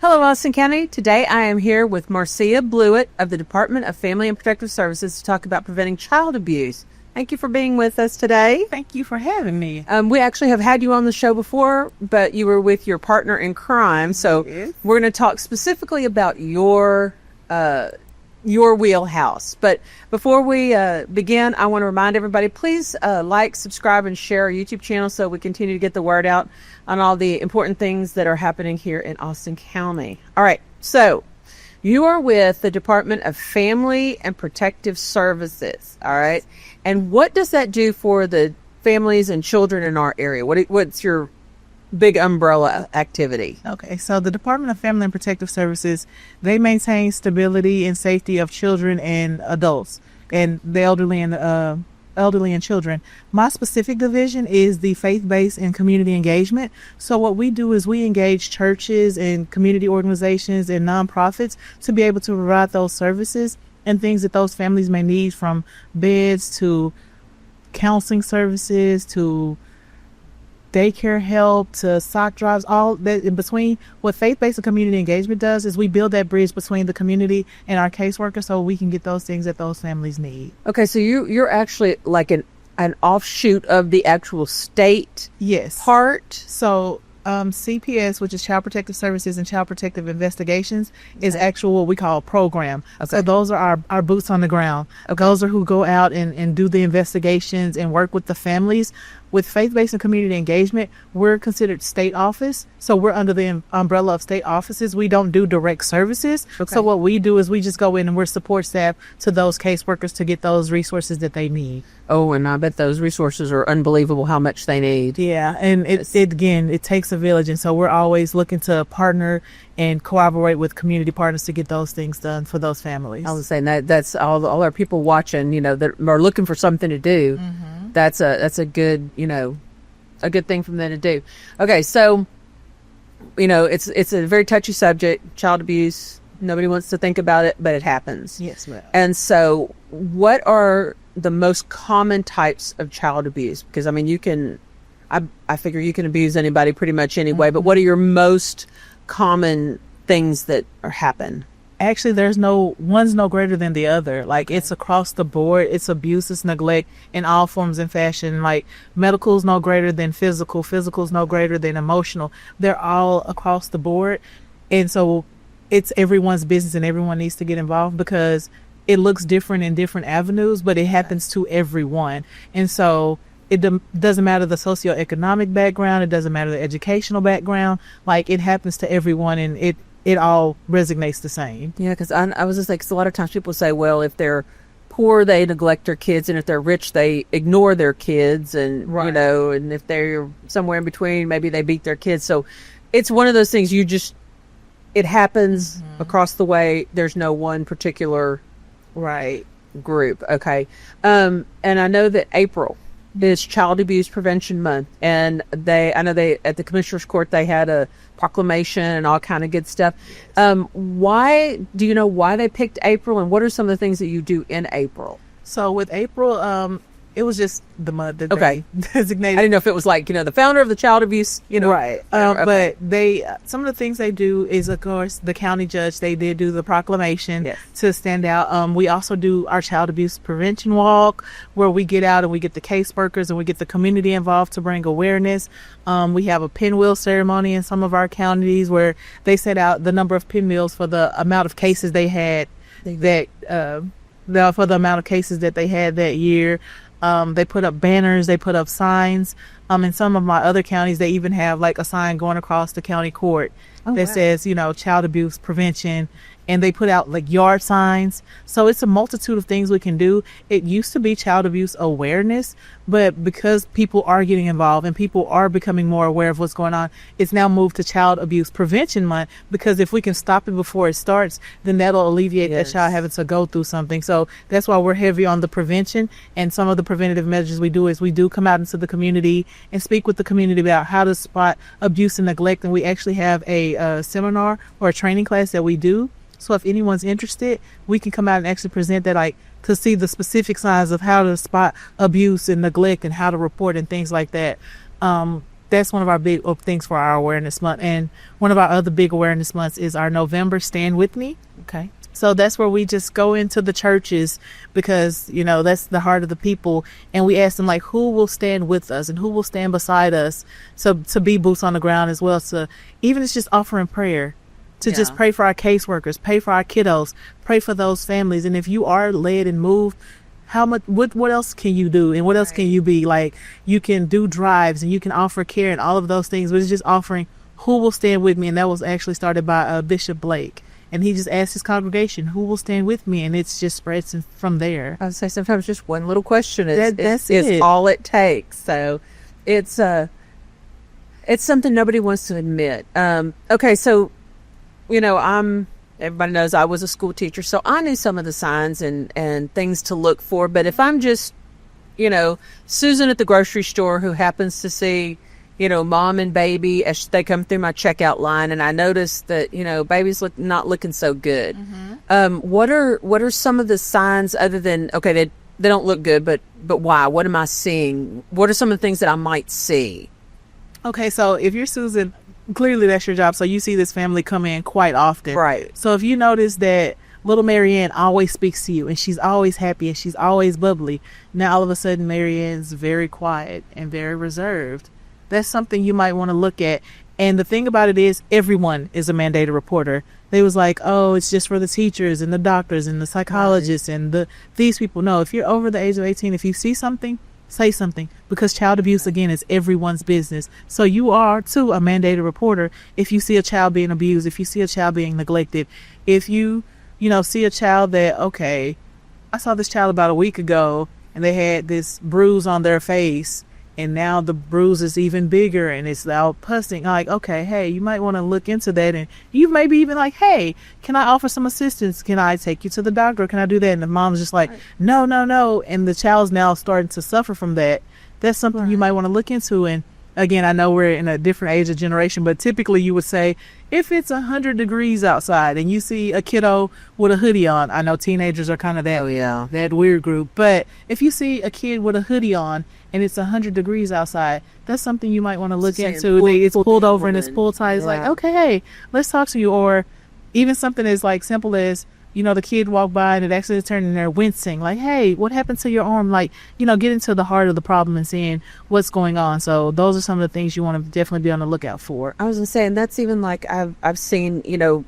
Hello, Austin County. Today I am here with Marcia Bluitt of the Department of Family and Protective Services to talk about preventing child abuse. Thank you for being with us today. Thank you for having me. We actually have had you on the show before, but you were with your partner in crime. So we're going to talk specifically about your wheelhouse. But before we begin, I want to remind everybody, please like, subscribe, and share our YouTube channel so we continue to get the word out on all the important things that are happening here in Austin County. All right, so you are with the Department of Family and Protective Services, all right? And what does that do for the families and children in our area? What's your big umbrella activity? Okay, so the Department of Family and Protective Services, they maintain stability and safety of children and adults and the elderly and children. My specific division is the faith-based and community engagement. So what we do is we engage churches and community organizations and nonprofits to be able to provide those services and things that those families may need, from beds to counseling services to daycare help to sock drives, all that in between. What faith-based and community engagement does is we build that bridge between the community and our caseworker so we can get those things that those families need. Okay, so you're actually like an offshoot of the actual state part? So CPS, which is Child Protective Services and Child Protective Investigations, is actual what we call a program. Okay. So those are our boots on the ground. Okay. Those are who go out and do the investigations and work with the families. With faith-based and community engagement, we're considered state office. So we're under the umbrella of state offices. We don't do direct services. Okay. So what we do is we just go in and we're support staff to those caseworkers to get those resources that they need. Oh, and I bet those resources are unbelievable how much they need. Yeah, and it takes a village. And so we're always looking to partner and cooperate with community partners to get those things done for those families. I was saying that's all our people watching, that are looking for something to do. Mm-hmm. That's a good, a good thing for them to do. Okay, so, it's a very touchy subject, child abuse. Nobody wants to think about it, but it happens. Yes, ma'am. And so what are the most common types of child abuse? Because, I mean, I figure you can abuse anybody pretty much anyway, mm-hmm. But what are your most common things that happen? Actually, one's no greater than the other. Like, it's across the board. It's abuse, it's neglect in all forms and fashion. Like, medical's no greater than physical's no greater than emotional. They're all across the board. And so it's everyone's business and everyone needs to get involved because it looks different in different avenues, but it happens to everyone. And so it doesn't matter the socioeconomic background. It doesn't matter the educational background. Like, it happens to everyone, and it all resonates the same. Yeah, because I was just like, 'cause a lot of times people say, well, if they're poor, they neglect their kids, and if they're rich, they ignore their kids, and right. And if they're somewhere in between, maybe they beat their kids. So it's one of those things it happens mm-hmm. across the way. There's no one particular group. Okay, and I know that April is Child Abuse Prevention Month, and I know at the Commissioner's Court they had a proclamation and all kind of good stuff. Why they picked April, and what are some of the things that you do in April? So with April, it was just the month that they designated. I didn't know if it was like, the founder of the child abuse, Right. But some of the things they do is, of course, the county judge, they did do the proclamation to stand out. We also do our child abuse prevention walk, where we get out and we get the caseworkers and we get the community involved to bring awareness. We have a pinwheel ceremony in some of our counties where they set out the number of pinwheels for the amount of cases they had for the amount of cases that they had that year. They put up banners, they put up signs. In some of my other counties, they even have like a sign going across the county court that says, child abuse prevention. And they put out like yard signs. So it's a multitude of things we can do. It used to be child abuse awareness, but because people are getting involved and people are becoming more aware of what's going on, it's now moved to Child Abuse Prevention Month, because if we can stop it before it starts, then that'll alleviate that child having to go through something. So that's why we're heavy on the prevention. And some of the preventative measures we do come out into the community and speak with the community about how to spot abuse and neglect. And we actually have a seminar or a training class that we do. So if anyone's interested, we can come out and actually present that, like, to see the specific signs of how to spot abuse and neglect and how to report and things like that. that's one of our big things for our awareness month. And one of our other big awareness months is our November Stand With Me. Okay. So that's where we just go into the churches, because, you know, that's the heart of the people. And we ask them, like, who will stand with us and who will stand beside us. So to be boots on the ground as well. So even it's just offering prayer, to just pray for our caseworkers, pray for our kiddos, pray for those families. And if you are led and moved, what else can you do? And what else can you be? Like, you can do drives and you can offer care and all of those things. But it's just offering who will stand with me. And that was actually started by Bishop Blake. And he just asked his congregation, who will stand with me? And it's just spreads from there. I would say sometimes just one little question that's is all it takes. So it's something nobody wants to admit. Okay, so, you know, everybody knows I was a school teacher, so I knew some of the signs and things to look for. But if I'm just, you know, Susan at the grocery store who happens to see, you know, mom and baby as they come through my checkout line, and I notice that, you know, baby's not looking so good. What are some of the signs other than, okay, they don't look good, but why? What am I seeing? What are some of the things that I might see? Okay, so if you're Susan, clearly that's your job. So you see this family come in quite often. Right. So if you notice that little Marianne always speaks to you and she's always happy and she's always bubbly, now all of a sudden Marianne's very quiet and very reserved, that's something you might want to look at. And the thing about it is, everyone is a mandated reporter. They was like, oh, it's just for the teachers and the doctors and the psychologists and these people. No, if you're over the age of 18, if you see something, say something, because child abuse, again, is everyone's business. So you are, too, a mandated reporter if you see a child being abused, if you see a child being neglected, if you see a child that, okay, I saw this child about a week ago and they had this bruise on their face, and now the bruise is even bigger and it's out pussing. Like, okay, hey, you might want to look into that. And you maybe even like, hey, can I offer some assistance? Can I take you to the doctor? Can I do that? And the mom's just like, no. And the child's now starting to suffer from that. That's something you might want to look into. And again, I know we're in a different age of generation, but typically you would say, if it's 100 degrees outside and you see a kiddo with a hoodie on, I know teenagers are kind of that weird group, but if you see a kid with a hoodie on and it's 100 degrees outside, that's something you might want to look into. It's pulled over and it's pulled tight. It's like, okay, hey, let's talk to you. Or even something as like simple as, you know, the kid walked by and it actually turned and they're wincing. Like, hey, what happened to your arm? Like, you know, get into the heart of the problem and seeing what's going on. So those are some of the things you want to definitely be on the lookout for. I was going to say, and that's even like I've seen, you know,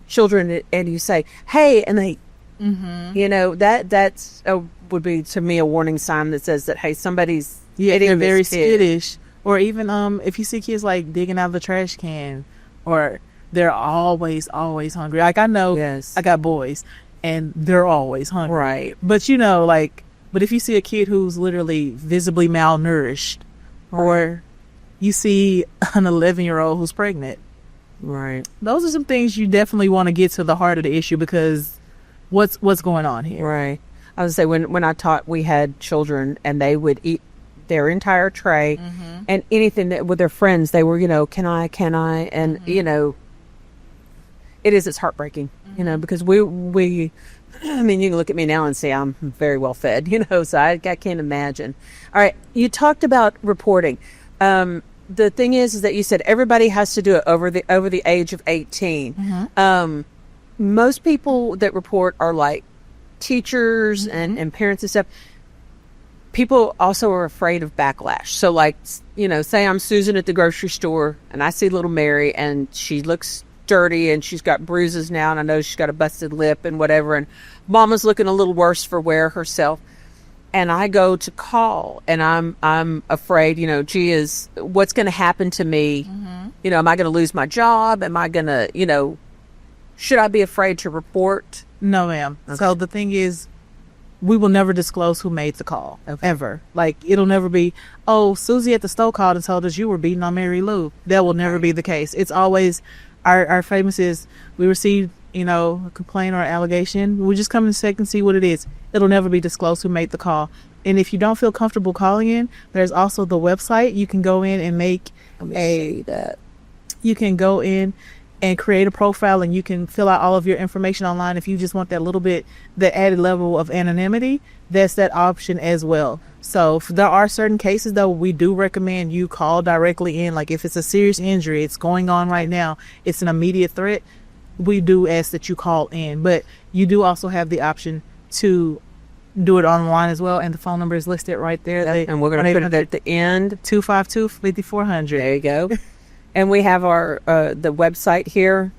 children and you say, hey, and they, you know, that's would be to me a warning sign that says that, hey, somebody's they're very skittish. Or even if you see kids like digging out of the trash can, or they're always hungry. Like, I know, I got boys and they're always hungry. Right. But you know, like, but if you see a kid who's literally visibly malnourished, or you see an 11-year-old who's pregnant, right, those are some things you definitely want to get to the heart of the issue, because what's going on here. Right. I was say, when I taught, we had children and they would eat their entire tray and anything that with their friends, they were, you know, can I, and you know, it's heartbreaking, you know, because we I mean, you can look at me now and say I'm very well fed, you know, so I can't imagine. All right. You talked about reporting. The thing is that you said everybody has to do it over the age of 18. Most people that report are like teachers and parents and stuff. People also are afraid of backlash. So, like, you know, say I'm Susan at the grocery store and I see little Mary and she looks dirty and she's got bruises now and I know she's got a busted lip and whatever, and mama's looking a little worse for wear herself, and I go to call and I'm afraid, you know, is what's going to happen to me? You know, am I going to lose my job? Am I going to, you know, should I be afraid to report? No, ma'am. Okay. So the thing is, we will never disclose who made the call, ever. Like, it'll never be, oh, Susie at the store called and told us you were beating on Mary Lou. That will never be the case. It's always, our famous is, we received, you know, a complaint or an allegation. We just come and check and see what it is. It'll never be disclosed who made the call. And if you don't feel comfortable calling in, there's also the website. You can go in and make you can go in and create a profile, and you can fill out all of your information online. If you just want that little bit, the added level of anonymity, that's that option as well. So if there are certain cases though, we do recommend you call directly in. Like if it's a serious injury, it's going on right now, it's an immediate threat, we do ask that you call in. But you do also have the option to do it online as well, and the phone number is listed right there. And we're going to put it at the end. 252-5400. There you go. And we have our the website here,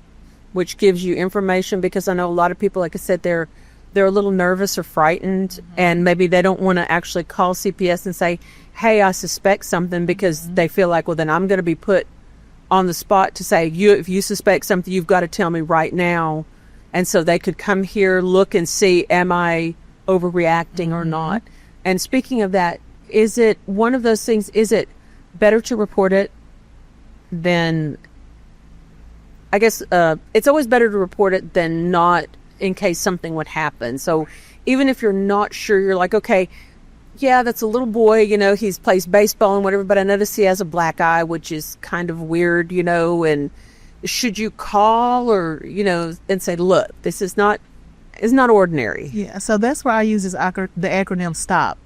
which gives you information, because I know a lot of people, like I said, they're a little nervous or frightened, and maybe they don't want to actually call CPS and say, hey, I suspect something, because they feel like, well, then I'm going to be put on the spot to say, if you suspect something, you've got to tell me right now. And so they could come here, look and see, am I overreacting or not? And speaking of that, is it one of those things, is it better to report it than, I guess it's always better to report it than not, in case something would happen. So even if you're not sure, you're like, okay, yeah, that's a little boy, he plays baseball and whatever, but I notice he has a black eye, which is kind of weird, and should you call or, and say, look, this is not ordinary. Yeah, so that's where I use the acronym STOP.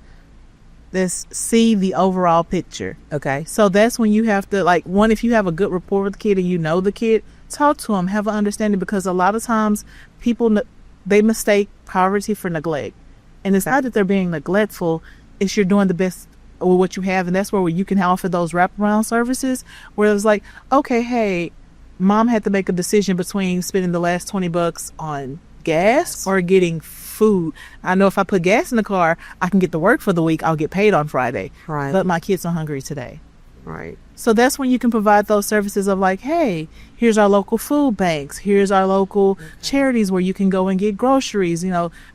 This see the overall picture. Okay. So that's when you have to, like, one, if you have a good rapport with the kid and you know the kid, talk to them, have an understanding, because a lot of times people, they mistake poverty for neglect. And it's not that they're being neglectful, it's you're doing the best with what you have. And that's where you can offer those wraparound services where it's like, okay, hey, mom had to make a decision between spending the last $20 on gas or getting food. I know if I put gas in the car, I can get to work for the week, I'll get paid on Friday. Right. But my kids are hungry today. Right. So that's when you can provide those services of like, hey, here's our local food banks, here's our local charities where you can go and get groceries.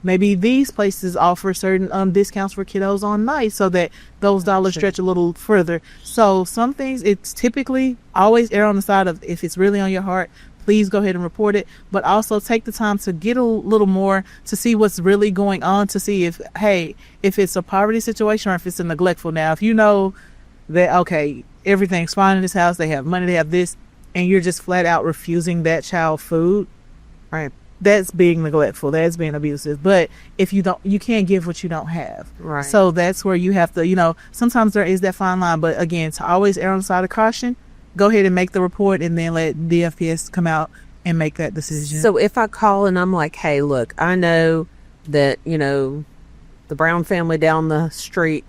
Maybe these places offer certain discounts for kiddos on nights, so that those dollars stretch a little further. So some things, it's typically always err on the side of, if it's really on your heart, please go ahead and report it, but also take the time to get a little more to see what's really going on, to see if it's a poverty situation or if it's a neglectful. Now, if you know that, okay, everything's fine in this house, they have money, they have this, and you're just flat out refusing that child food, right? That's being neglectful, that's being abusive. But if you can't give what you don't have. Right. So that's where you have to, sometimes there is that fine line, but again, to always err on the side of caution, go ahead and make the report and then let DFPS come out and make that decision. So if I call and I'm like, hey, look, I know that, the Brown family down the street,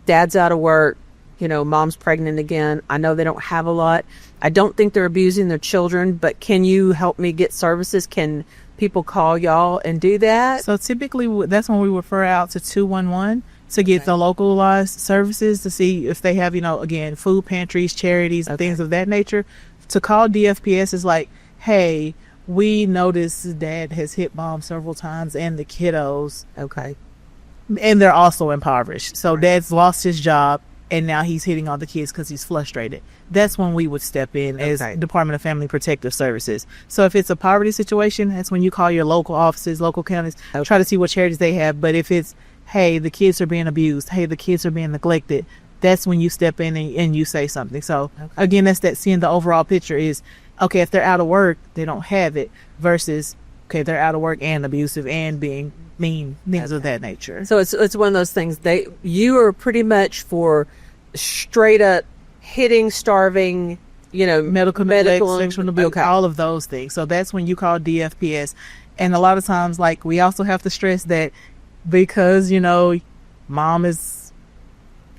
dad's out of work, mom's pregnant again. I know they don't have a lot. I don't think they're abusing their children, but can you help me get services? Can people call y'all and do that? So typically that's when we refer out to 211 to get the localized services, to see if they have, again, food pantries, charities, things of that nature. To call DFPS is like, hey, we noticed dad has hit mom several times and the kiddos. Okay. And they're also impoverished. So dad's lost his job and now he's hitting on the kids because he's frustrated. That's when we would step in as Department of Family Protective Services. So if it's a poverty situation, that's when you call your local offices, local counties, try to see what charities they have. But if it's, hey, the kids are being abused, hey, the kids are being neglected, that's when you step in and you say something. So again, that's that seeing the overall picture is, okay, if they're out of work, they don't have it, versus, okay, they're out of work and abusive and being mean, things of that nature. So it's one of those things, you are pretty much for straight up hitting, starving, medical sexual abuse, all of those things. So that's when you call DFPS. And a lot of times, like, we also have to stress that because, mom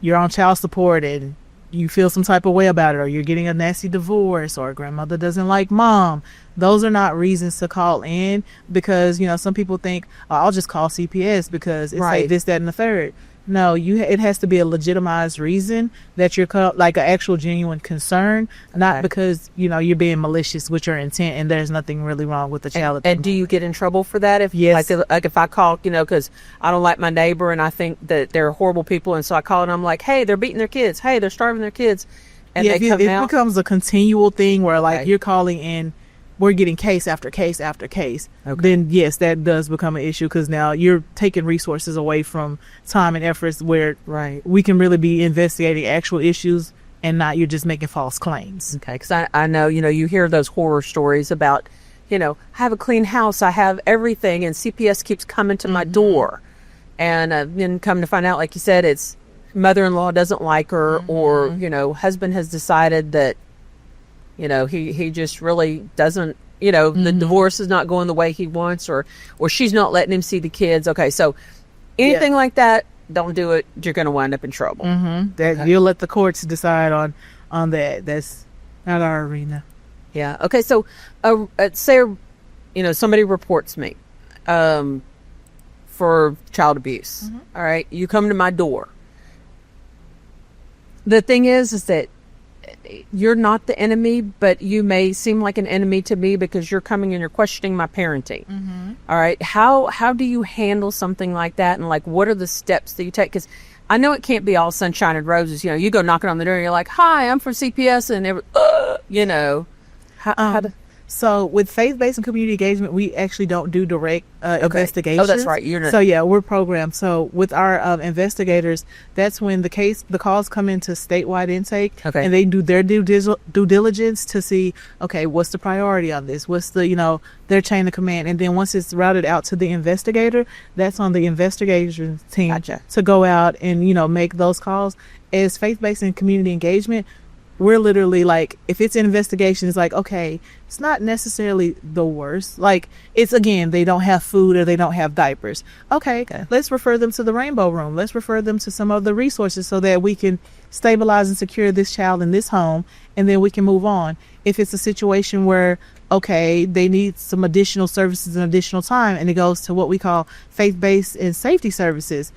you're on child support and you feel some type of way about it, or you're getting a nasty divorce, or grandmother doesn't like mom, those are not reasons to call in, because some people think, oh, I'll just call CPS because it's like this, that, and the third. No, it has to be a legitimized reason that you're like an actual genuine concern, not because you're being malicious with your intent and there's nothing really wrong with the child. And do you get in trouble for that? If like if I call, because I don't like my neighbor and I think that they're horrible people, and so I call and I'm like, hey, they're beating their kids, hey, they're starving their kids, and they come out. It becomes a continual thing where like you're calling in, we're getting case after case after case, then yes, that does become an issue, because now you're taking resources away from time and efforts where we can really be investigating actual issues and not you're just making false claims. Okay, because I know, you hear those horror stories about, I have a clean house, I have everything, and CPS keeps coming to my door. And then come to find out, like you said, it's mother-in-law doesn't like her, or, husband has decided that, he just really doesn't, the divorce is not going the way he wants, or she's not letting him see the kids. Okay, so anything like that, don't do it. You're going to wind up in trouble. That you'll let the courts decide on that. That's not our arena. Yeah. Okay. So, say, somebody reports me for child abuse. All right. You come to my door. The thing is that you're not the enemy, but you may seem like an enemy to me because you're coming and you're questioning my parenting. All right. How do you handle something like that? And like, what are the steps that you take? Because I know it can't be all sunshine and roses. You go knocking on the door and you're like, hi, I'm from CPS. And So with faith-based and community engagement, we actually don't do direct investigations. Oh, that's right. So yeah, we're programmed. So with our investigators, that's when the calls come into statewide intake, and they do their due diligence to see, okay, what's the priority on this? What's the their chain of command? And then once it's routed out to the investigator, that's on the investigation team to go out and make those calls. As faith-based and community engagement, we're literally like, if it's an investigation, it's like, okay, it's not necessarily the worst. Like, it's, again, they don't have food or they don't have diapers. Okay, let's refer them to the Rainbow Room. Let's refer them to some of the resources so that we can stabilize and secure this child in this home, and then we can move on. If it's a situation where, okay, they need some additional services and additional time, and it goes to what we call faith-based and safety services.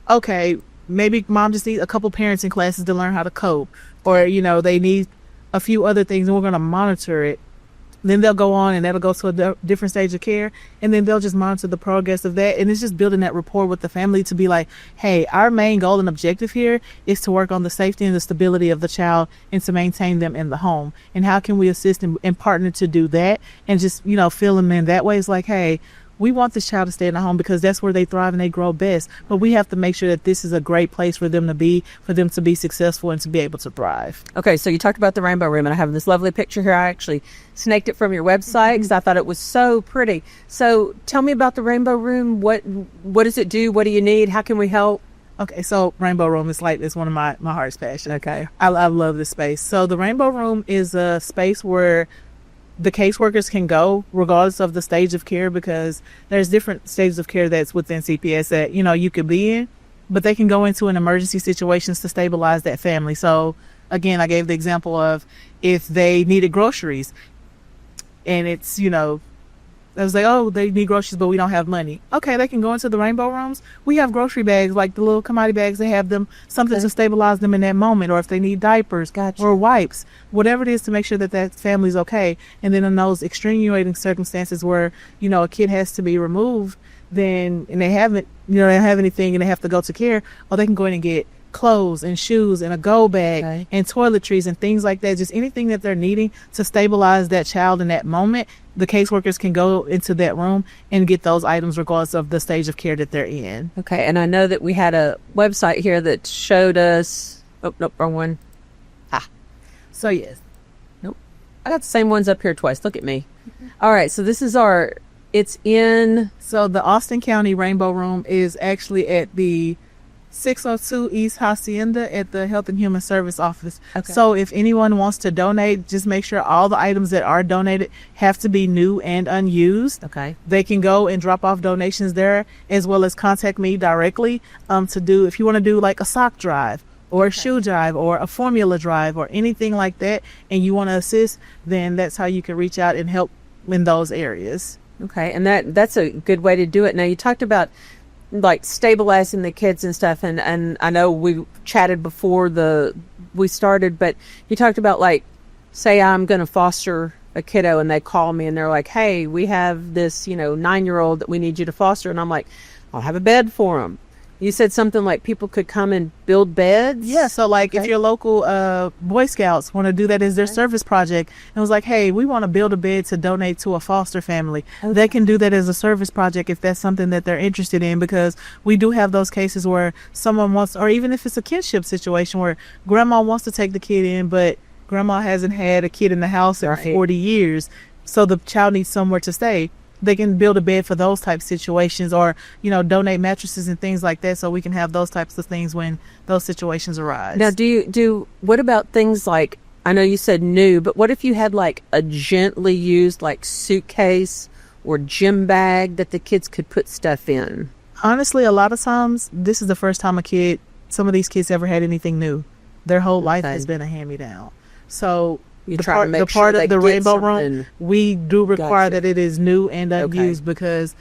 Okay, maybe mom just needs a couple parenting classes to learn how to cope. Or, they need a few other things, and we're going to monitor it. Then they'll go on, and that'll go to a different stage of care. And then they'll just monitor the progress of that. And it's just building that rapport with the family to be like, hey, our main goal and objective here is to work on the safety and the stability of the child and to maintain them in the home. And how can we assist and partner to do that? And just, fill them in that way. It's like, hey, we want this child to stay in the home because that's where they thrive and they grow best. But we have to make sure that this is a great place for them to be successful and to be able to thrive. Okay, so you talked about the Rainbow Room, and I have this lovely picture here. I actually snaked it from your website because I thought it was so pretty. So tell me about the Rainbow Room. What does it do? What do you need? How can we help? Okay, so Rainbow Room is one of my heart's passion. Okay, I love this space. So the Rainbow Room is a space where the caseworkers can go regardless of the stage of care, because there's different stages of care that's within CPS that, you could be in, but they can go into an emergency situations to stabilize that family. So again, I gave the example of if they needed groceries and it's, I was like, oh, they need groceries, but we don't have money. Okay, they can go into the Rainbow Rooms. We have grocery bags, like the little commodity bags. They have them, something to stabilize them in that moment, or if they need diapers or wipes, whatever it is to make sure that family's okay. And then in those extenuating circumstances where, a kid has to be removed, then, and they haven't, they don't have anything and they have to go to care, or they can go in and get clothes and shoes and a go bag and toiletries and things like that. Just anything that they're needing to stabilize that child in that moment. The caseworkers can go into that room and get those items regardless of the stage of care that they're in. Okay, and I know that we had a website here that showed us... Oh, nope, wrong one. So, yes. Nope. I got the same ones up here twice. Look at me. All right, so this is So the Austin County Rainbow Room is actually at the 602 East Hacienda at the Health and Human Service Office. Okay. So if anyone wants to donate, just make sure all the items that are donated have to be new and unused. Okay. They can go and drop off donations there, as well as contact me directly to do, if you want to do like a sock drive or a shoe drive or a formula drive or anything like that, and you want to assist, then that's how you can reach out and help in those areas. Okay. And that's a good way to do it. Now, you talked about like stabilizing the kids and stuff, and I know we chatted before we started, but you talked about, like, say I'm going to foster a kiddo and they call me and they're like, hey, we have this 9-year-old that we need you to foster, and I'm like, I'll have a bed for him, You said something like people could come and build beds? Yeah, so like if your local Boy Scouts want to do that as their service project, and was like, hey, we want to build a bed to donate to a foster family, they can do that as a service project if that's something that they're interested in, because we do have those cases where someone wants, or even if it's a kinship situation where grandma wants to take the kid in, but grandma hasn't had a kid in the house in 40 years, so the child needs somewhere to stay. They can build a bed for those type situations, or donate mattresses and things like that, so we can have those types of things when those situations arise. Now, what about things like, I know you said new, but what if you had like a gently used like suitcase or gym bag that the kids could put stuff in? Honestly, a lot of times this is the first time some of these kids ever had anything new. Their whole life has been a hand-me-down. So You the try part, to make the sure part they of the get rainbow something. room, we do require Gotcha. that it is new and unused, because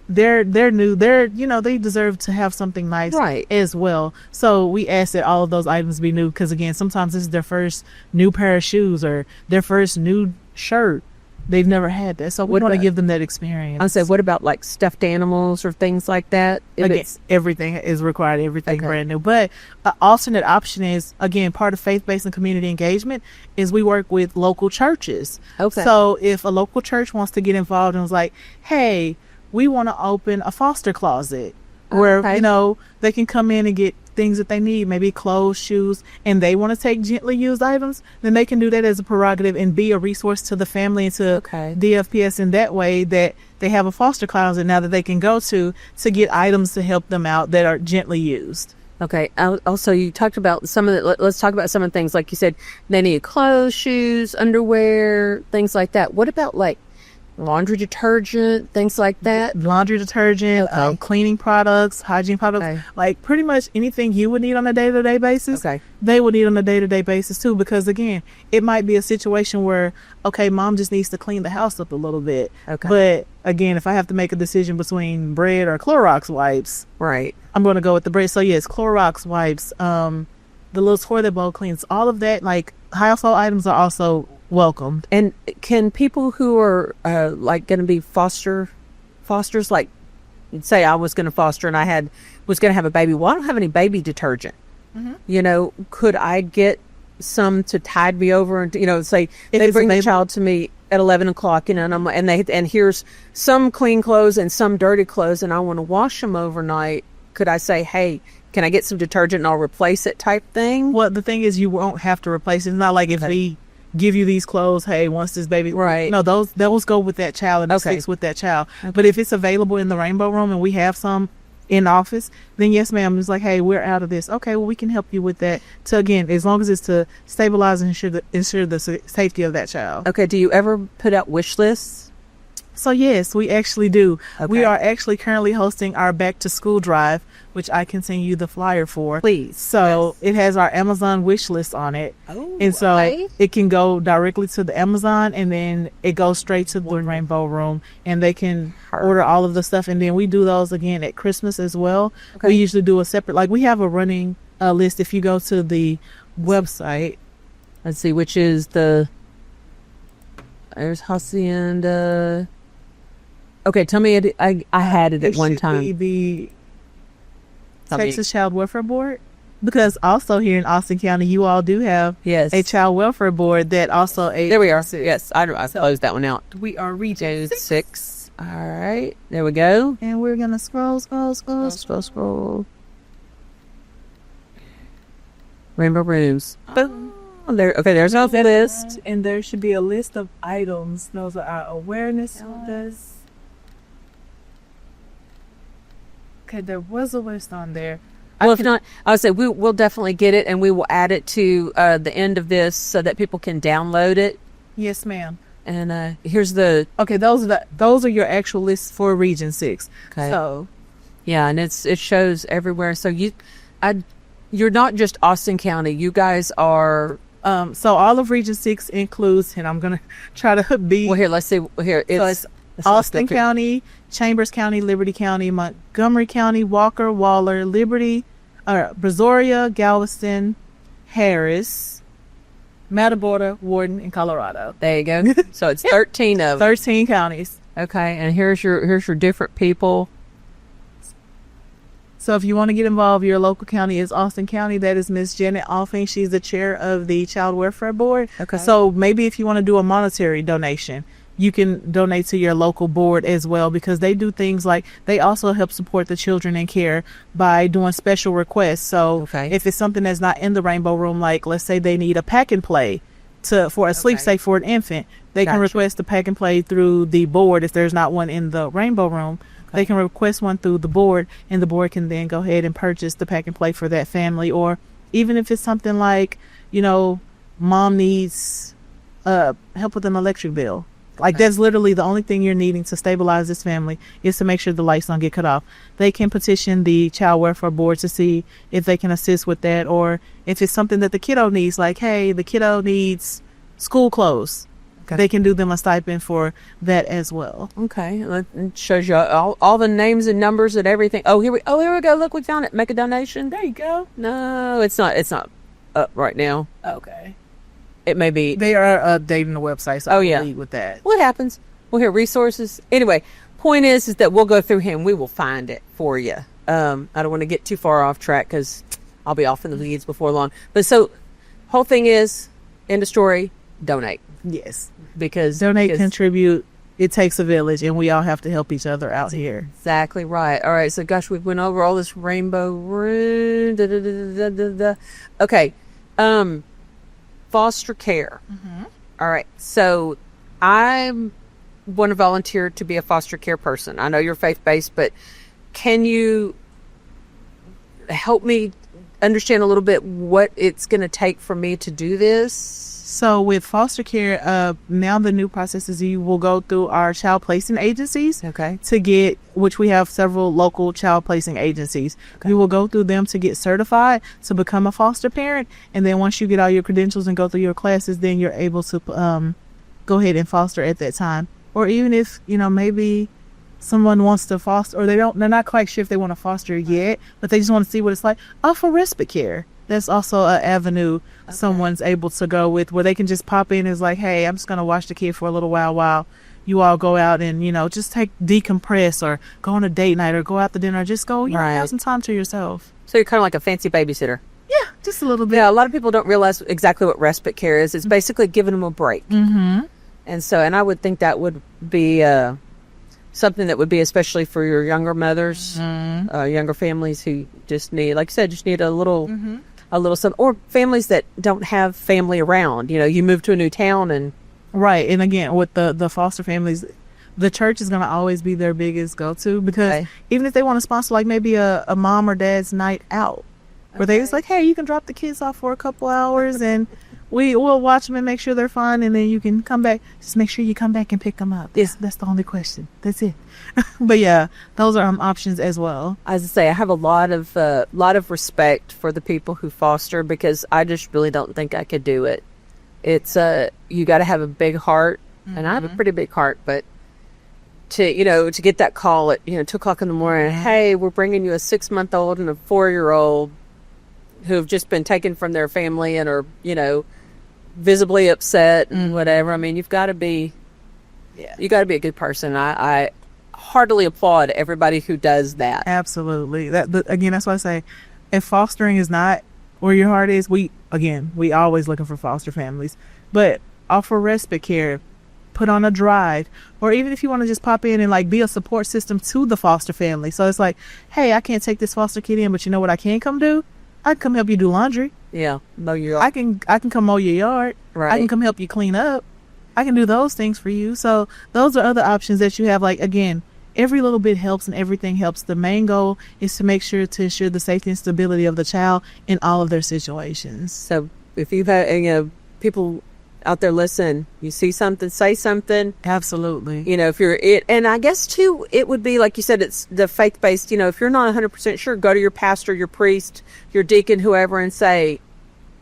they're new. They deserve to have something nice Right. as well. So we ask that all of those items be new, because again, sometimes this is their first new pair of shoes or their first new shirt. They've never had that, so we What want to about- give them that experience. I said, what about like stuffed animals or things like that? If Again, it's everything is required, everything Okay. brand new. But an alternate option is, again, part of faith-based and community engagement is we work with local churches. Okay. So if a local church wants to get involved and was like, hey, we want to open a foster closet where, Okay. they can come in and get things that they need, maybe clothes, shoes, and they want to take gently used items, then they can do that as a prerogative and be a resource to the family and to DFPS in that way, that they have a foster closet now that they can go to get items to help them out that are gently used. Okay. Also, you talked about some of the, let's talk about some of the things. Like you said, they need clothes, shoes, underwear, things like that. What about like laundry detergent, things like that? Laundry detergent, cleaning products, hygiene products, like pretty much anything you would need on a day-to-day basis, they would need on a day-to-day basis too, because again, it might be a situation where, okay, mom just needs to clean the house up a little bit. But again, if I have to make a decision between bread or Clorox wipes, I'm going to go with the bread. So yes, Clorox wipes, the little toilet bowl cleans, all of that, like household items are also welcomed. And can people who are like going to be fosters, like say I was going to foster and I was going to have a baby, well, I don't have any baby detergent. Could I get some to tide me over and say if they bring the child to me at 11 o'clock, and here's some clean clothes and some dirty clothes, and I want to wash them overnight, could I say, hey, can I get some detergent and I'll replace it type thing? Well, the thing is, you won't have to replace it. It's not like if we give you these clothes, hey, once this baby, no, those go with that child and it sticks with that child. But if it's available in the rainbow room and we have some in office, then yes, ma'am, it's like, hey, we're out of this. Okay, well, we can help you with that. So again, as long as it's to stabilize and ensure the safety of that child. Okay. Do you ever put out wish lists? So yes, we actually do. We are actually currently hosting our back to school drive, which I can send you the flyer for. Please. So it has our Amazon wish list on it. And so it can go directly to the Amazon, and then it goes straight to the rainbow room, and they can order all of the stuff. And then we do those again at Christmas as well. We usually do a separate, like we have a running list. If you go to the website, let's see, which is there's Hacienda. Okay, tell me, I had it at one time. The Texas Child Welfare Board, because also here in Austin County, you all do have a Child Welfare Board that also there we are. Yes, I closed that one out. We are Region 6. All right, there we go. And we're gonna scroll. Rainbow rooms. Boom. There's a list, and there should be a list of items. Those are our awareness orders. Okay, there was a list on there. Well, if not, I would say we'll definitely get it, and we will add it to the end of this so that people can download it. Yes, ma'am. And here's the those are your actual lists for Region 6. Okay. So, yeah, and it shows everywhere. So you're not just Austin County. You guys are. So all of Region 6 includes, and I'm gonna try to be. Well, here, let's see. Here, it's Austin County, Chambers County, Liberty County, Montgomery County, Walker, Waller, Liberty, Brazoria, Galveston, Harris, Matagorda, Warden, and Colorado. There you go. So it's 13 of 13 counties. Okay, and here's your different people. So if you want to get involved, your local county is Austin County. That is Miss Janet Offing. She's the chair of the Child Welfare Board. Okay. So maybe if you want to do a monetary donation, you can donate to your local board as well, because they do things like they also help support the children in care by doing special requests. So if it's something that's not in the Rainbow Room, like let's say they need a pack and play for a sleep safe for an infant, they can request the pack and play through the board. If there's not one in the Rainbow Room, they can request one through the board, and the board can then go ahead and purchase the pack and play for that family. Or even if it's something like, mom needs help with an electric bill. Like that's literally the only thing you're needing to stabilize this family, is to make sure the lights don't get cut off. They can petition the Child Welfare Board to see if they can assist with that. Or if it's something that the kiddo needs, like, hey, the kiddo needs school clothes. They can do them a stipend for that as well. Okay. It shows you all the names and numbers and everything. Here we go. Look, we found it. Make a donation. There you go. No, it's not up right now. Okay. It may be. They are updating the website, so I'll lead with that. What happens? We'll hear resources. Anyway, point is that we'll go through him. We will find it for you. I don't want to get too far off track because I'll be off in the weeds before long. But so, whole thing is, end of story, donate. Yes. Because contribute. It takes a village, and we all have to help each other out here. Exactly right. All right. So, gosh, we went over all this Rainbow Room. Okay. Foster care. All right. So I want to volunteer to be a foster care person. I know you're faith-based, but can you help me understand a little bit what it's going to take for me to do this? So with foster care, now the new process is you will go through our child placing agencies. To get, which we have several local child placing agencies. You will go through them to get certified to become a foster parent. And then once you get all your credentials and go through your classes, then you're able to go ahead and foster at that time. Or even if, maybe someone wants to foster, or they're not quite sure if they want to foster yet, but they just want to see what it's like. For respite care. That's also an avenue someone's able to go with, where they can just pop in and is like, hey, I'm just going to watch the kid for a little while you all go out and, just decompress, or go on a date night, or go out to dinner, or just go, have some time to yourself. So you're kind of like a fancy babysitter. Yeah, just a little bit. Yeah, a lot of people don't realize exactly what respite care is. It's basically giving them a break. And I would think that would be something that would be especially for your younger mothers, younger families who just need, like you said, a little something, or families that don't have family around. You move to a new town and right. And again, with the foster families, the church is going to always be their biggest go-to, because even if they want to sponsor like maybe a mom or dad's night out, where they just like, hey, you can drop the kids off for a couple hours and we'll watch them and make sure they're fine, and then you can come back. Just make sure you come back and pick them up. That's the only question. That's it. But yeah, those are options as well. As I say, I have a lot of respect for the people who foster, because I just really don't think I could do it. It's you got to have a big heart, and I have a pretty big heart, but to get that call at 2:00 in the morning, hey, we're bringing you a 6-month-old and a 4-year-old who have just been taken from their family and are visibly upset and whatever. I mean, you've got to be a good person. I heartily applaud everybody who does that. Absolutely. Again, that's why I say, if fostering is not where your heart is, we always looking for foster families, but offer respite care, put on a drive, or even if you want to just pop in and like be a support system to the foster family. So it's like, hey, I can't take this foster kid in, but you know what I can come do? I can come help you do laundry. Yeah, mow your yard. I can come mow your yard. Right. I can come help you clean up. I can do those things for you. So those are other options that you have. Like, again, every little bit helps and everything helps. The main goal is to ensure the safety and stability of the child in all of their situations. So if you've had, people out there, listen, you see something, say something. Absolutely. If you're and I guess too, it would be like you said, it's the faith-based, if you're not 100% sure, go to your pastor, your priest, your deacon, whoever, and say,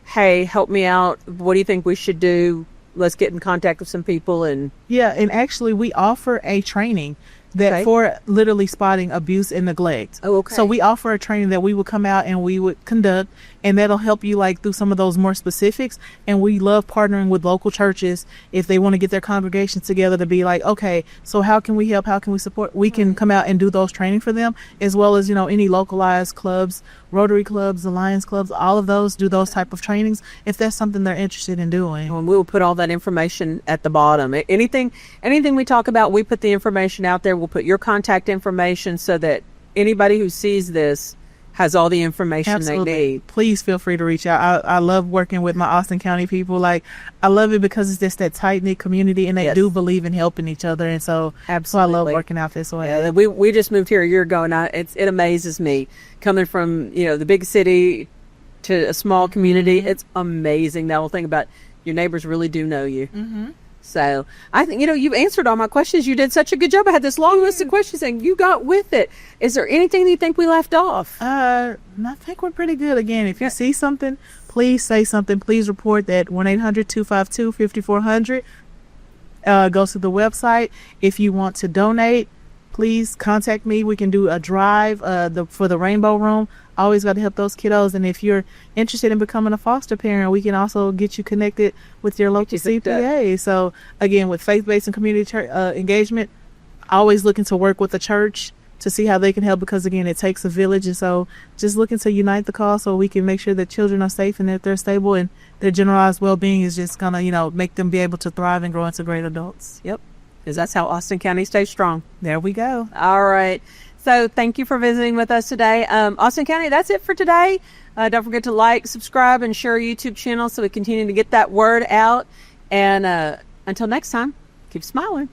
hey, help me out. What do you think we should do? Let's get in contact with some people. And and actually we offer a training for literally spotting abuse and neglect. Oh, okay. So we offer a training that we would come out and we would conduct, and that'll help you like through some of those more specifics. And we love partnering with local churches if they want to get their congregations together to be like, okay, so how can we help? How can we support? We can come out and do those training for them, as well as, you know, any localized clubs, Rotary clubs, Alliance clubs, all of those do those type of trainings if that's something they're interested in doing. And we will put all that information at the bottom. Anything we talk about, we put the information out there. We'll put your contact information so that anybody who sees this has all the information they need. Please feel free to reach out. I love working with my Austin County people. Like, I love it because it's just that tight-knit community, and they do believe in helping each other. And so I love working out this way. Yeah, we just moved here a year ago, and it amazes me coming from, you know, the big city to a small community. It's amazing, that whole thing about your neighbors really do know you. So I think, you know, you've answered all my questions. You did such a good job. I had this long list of questions and you got with it. Is there anything that you think we left off? I think we're pretty good. Again, if you see something, please say something. Please report that 1-800-252-5400. Go to the website. If you want to donate, please contact me. We can do a drive for the Rainbow Room. Always got to help those kiddos. And if you're interested in becoming a foster parent, we can also get you connected with your local CPA. So again, with faith-based and community engagement, always looking to work with the church to see how they can help, because again, it takes a village. And so just looking to unite the cause so we can make sure that children are safe and that they're stable, and their generalized well-being is just gonna, you know, make them be able to thrive and grow into great adults. Yep. Because that's how Austin County stays strong. There we go. All right. So thank you for visiting with us today. Austin County, that's it for today. Don't forget to like, subscribe, and share our YouTube channel so we continue to get that word out. And until next time, keep smiling.